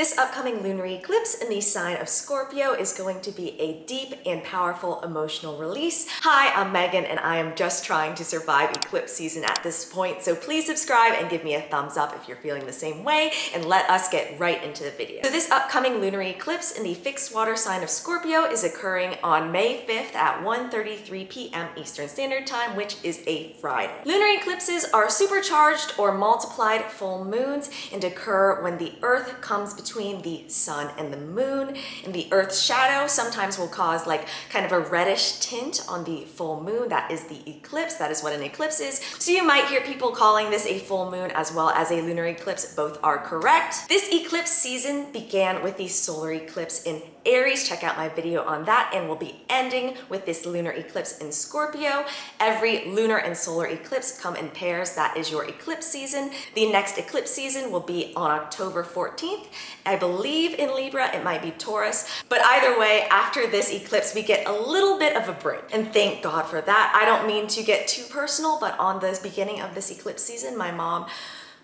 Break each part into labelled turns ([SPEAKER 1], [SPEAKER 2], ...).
[SPEAKER 1] This upcoming lunar eclipse in the sign of Scorpio is going to be a deep and powerful emotional release. Hi, I'm Megan and I am just trying to survive eclipse season at this point, so please subscribe and give me a thumbs up if you're feeling the same way, and let us get right into the video. So this upcoming lunar eclipse in the fixed water sign of Scorpio is occurring on May 5th at 1:33 p.m. Eastern Standard Time, which is a Friday. Lunar eclipses are supercharged or multiplied full moons and occur when the Earth comes between the sun and the moon, and the Earth's shadow sometimes will cause like kind of a reddish tint on the full moon. That is the eclipse. That is what an eclipse is. So you might hear people calling this a full moon as well as a lunar eclipse. Both are correct. This eclipse season began with the solar eclipse in Aries. Check out my video on that, and we'll be ending with this lunar eclipse in Scorpio. Every lunar and solar eclipse come in pairs. That is your eclipse season. The next eclipse season will be on October 14th. I believe in Libra, it might be Taurus, but either way, after this eclipse, we get a little bit of a break, and thank God for that. I don't mean to get too personal, but on the beginning of this eclipse season, my mom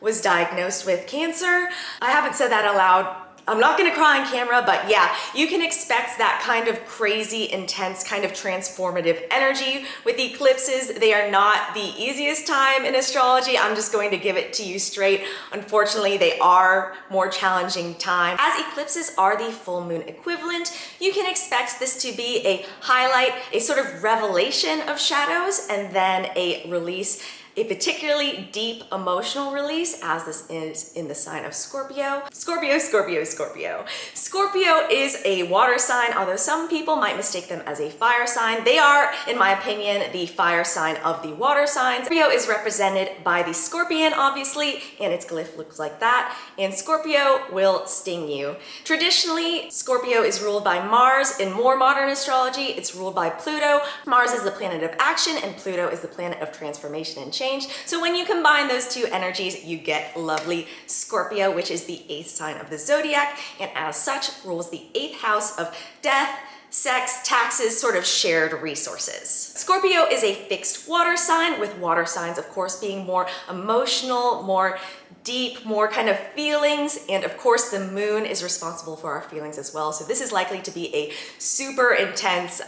[SPEAKER 1] was diagnosed with cancer. I haven't said that aloud. I'm not gonna cry on camera, but yeah, you can expect that kind of crazy, intense, kind of transformative energy with eclipses. They are not the easiest time in astrology. I'm just going to give it to you straight. Unfortunately, they are more challenging time. As eclipses are the full moon equivalent, you can expect this to be a highlight, a sort of revelation of shadows, and then a release, a particularly deep emotional release, as this is in the sign of Scorpio. Scorpio, Scorpio, Scorpio. Scorpio is a water sign, although some people might mistake them as a fire sign. They are, in my opinion, the fire sign of the water signs. Scorpio is represented by the scorpion, obviously, and its glyph looks like that, and Scorpio will sting you. Traditionally, Scorpio is ruled by Mars. In more modern astrology, it's ruled by Pluto. Mars is the planet of action, and Pluto is the planet of transformation and change. So when you combine those two energies, you get lovely Scorpio, which is the 8th sign of the zodiac, and as such rules the 8th house of death, sex, taxes, sort of shared resources. Scorpio is a fixed water sign, with water signs, of course, being more emotional, more deep, more kind of feelings, and of course the moon is responsible for our feelings as well. So this is likely to be a super intense,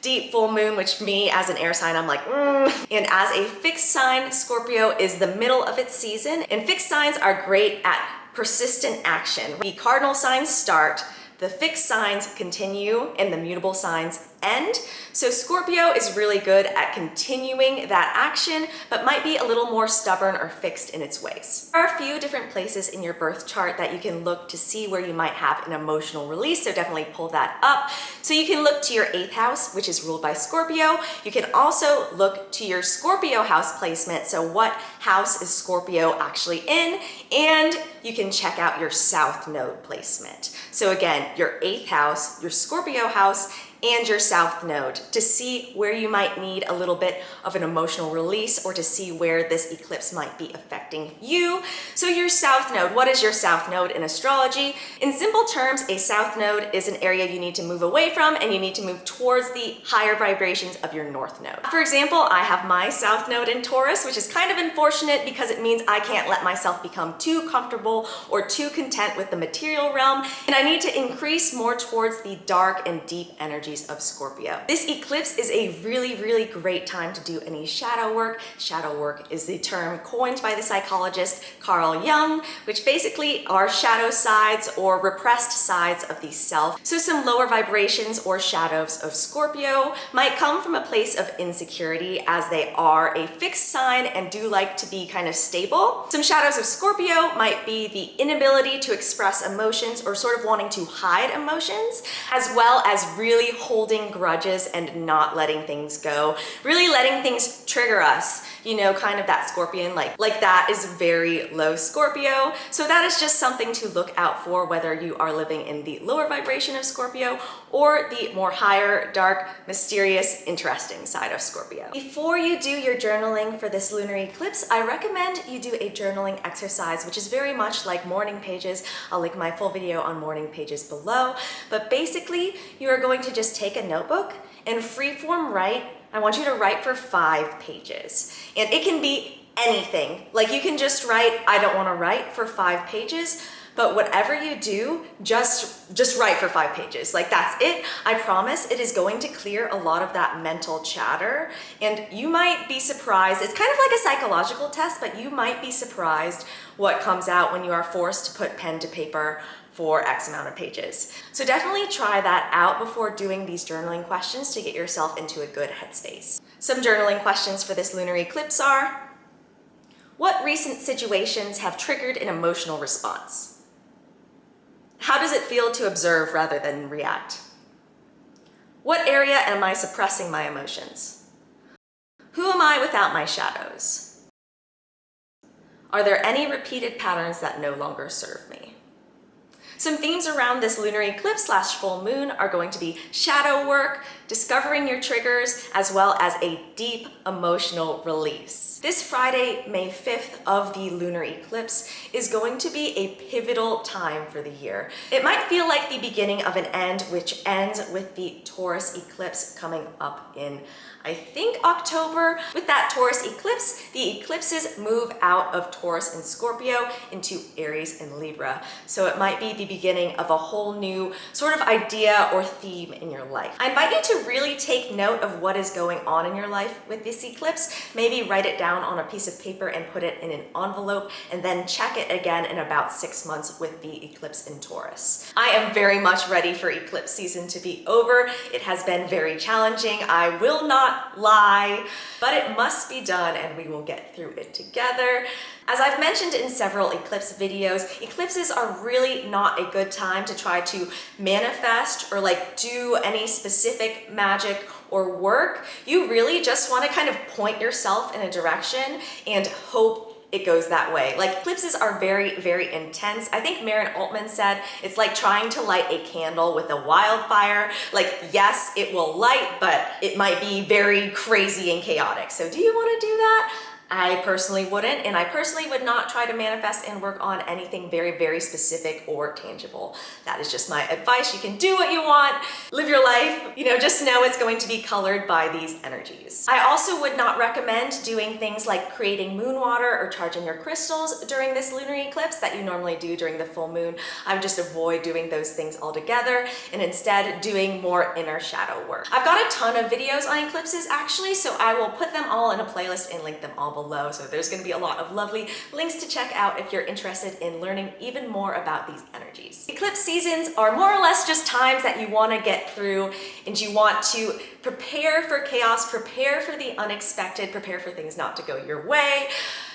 [SPEAKER 1] deep full moon, which me as an air sign, I'm like, And as a fixed sign, Scorpio is the middle of its season, and fixed signs are great at persistent action. The cardinal signs start, the fixed signs continue, and the mutable signs end. So Scorpio is really good at continuing that action, but might be a little more stubborn or fixed in its ways. There are a few different places in your birth chart that you can look to see where you might have an emotional release, so definitely pull that up. So you can look to your 8th house, which is ruled by Scorpio. You can also look to your Scorpio house placement, so what house is Scorpio actually in, and you can check out your south node placement. So again, your 8th house, your Scorpio house, and your south node, to see where you might need a little bit of an emotional release, or to see where this eclipse might be affecting you. So your south node, what is your south node in astrology? In simple terms, a south node is an area you need to move away from, and you need to move towards the higher vibrations of your north node. For example, I have my south node in Taurus, which is kind of unfortunate because it means I can't let myself become too comfortable or too content with the material realm, and I need to increase more towards the dark and deep energy of Scorpio. This eclipse is a really, really great time to do any shadow work. Shadow work is the term coined by the psychologist Carl Jung, which basically are shadow sides or repressed sides of the self. So some lower vibrations or shadows of Scorpio might come from a place of insecurity, as they are a fixed sign and do like to be kind of stable. Some shadows of Scorpio might be the inability to express emotions, or sort of wanting to hide emotions, as well as really holding grudges and not letting things go, really letting things trigger us. You know, kind of that scorpion, like that is very low Scorpio. So that is just something to look out for, whether you are living in the lower vibration of Scorpio or the more higher, dark, mysterious, interesting side of Scorpio. Before you do your journaling for this lunar eclipse, I recommend you do a journaling exercise, which is very much like morning pages. I'll link my full video on morning pages below. But basically, you are going to just take a notebook and freeform write. I want you to write for 5 pages. And it can be anything. Like, you can just write, I don't want to write, for 5 pages, But whatever you do, just write for 5 pages. Like, that's it. I promise it is going to clear a lot of that mental chatter, and you might be surprised. It's kind of like a psychological test, but you might be surprised what comes out when you are forced to put pen to paper for X amount of pages. So definitely try that out before doing these journaling questions to get yourself into a good headspace. Some journaling questions for this lunar eclipse are: what recent situations have triggered an emotional response? How does it feel to observe rather than react? What area am I suppressing my emotions? Who am I without my shadows? Are there any repeated patterns that no longer serve me? Some themes around this lunar eclipse / full moon are going to be shadow work, discovering your triggers, as well as a deep emotional release. This Friday, May 5th of the lunar eclipse is going to be a pivotal time for the year. It might feel like the beginning of an end, which ends with the Taurus eclipse coming up in, I think, October. With that Taurus eclipse, the eclipses move out of Taurus and Scorpio into Aries and Libra. So it might be the beginning of a whole new sort of idea or theme in your life. I invite you to really take note of what is going on in your life with this eclipse. Maybe write it down on a piece of paper and put it in an envelope, and then check it again in about 6 months with the eclipse in Taurus. I am very much ready for eclipse season to be over. It has been very challenging. I will not lie, but it must be done, and we will get through it together. As I've mentioned in several eclipse videos, eclipses are really not a good time to try to manifest or like do any specific magic or work. You really just want to kind of point yourself in a direction and hope it goes that way. Like, eclipses are very, very intense. I think Marin Altman said it's like trying to light a candle with a wildfire. Like, yes, it will light, but it might be very crazy and chaotic. So do you want to do that? I personally wouldn't, and I personally would not try to manifest and work on anything very, very specific or tangible. That is just my advice. You can do what you want, live your life, just know it's going to be colored by these energies. I also would not recommend doing things like creating moon water or charging your crystals during this lunar eclipse that you normally do during the full moon. I would just avoid doing those things altogether and instead doing more inner shadow work. I've got a ton of videos on eclipses actually, so I will put them all in a playlist and link them all below. So there's going to be a lot of lovely links to check out if you're interested in learning even more about these energies. Eclipse seasons are more or less just times that you want to get through, and you want to prepare for chaos, prepare for the unexpected, prepare for things not to go your way,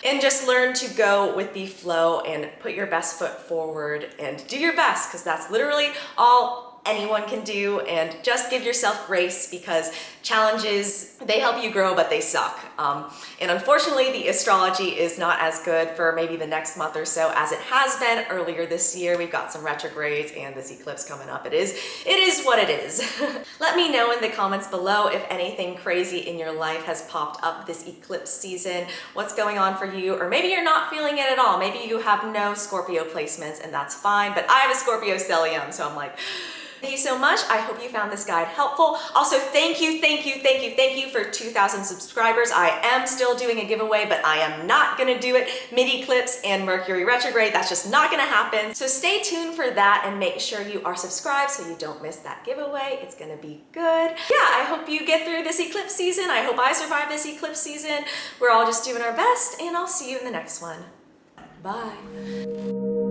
[SPEAKER 1] and just learn to go with the flow and put your best foot forward and do your best, because that's literally all anyone can do. And just give yourself grace, because challenges, they help you grow, but they suck. And unfortunately, the astrology is not as good for maybe the next month or so as it has been earlier this year. We've got some retrogrades and this eclipse coming up. It is what it is. Let me know in the comments below if anything crazy in your life has popped up this eclipse season, what's going on for you, or maybe you're not feeling it at all. Maybe you have no Scorpio placements, and that's fine, but I have a Scorpio stellium, so I'm like, thank you so much. I hope you found this guide helpful. Also, thank you for 2,000 subscribers. I am still doing a giveaway, but I am not gonna do it mid-eclipse and Mercury retrograde. That's just not gonna happen. So stay tuned for that and make sure you are subscribed so you don't miss that giveaway. It's gonna be good. Yeah, I hope you get through this eclipse season. I hope I survive this eclipse season. We're all just doing our best, and I'll see you in the next one. Bye.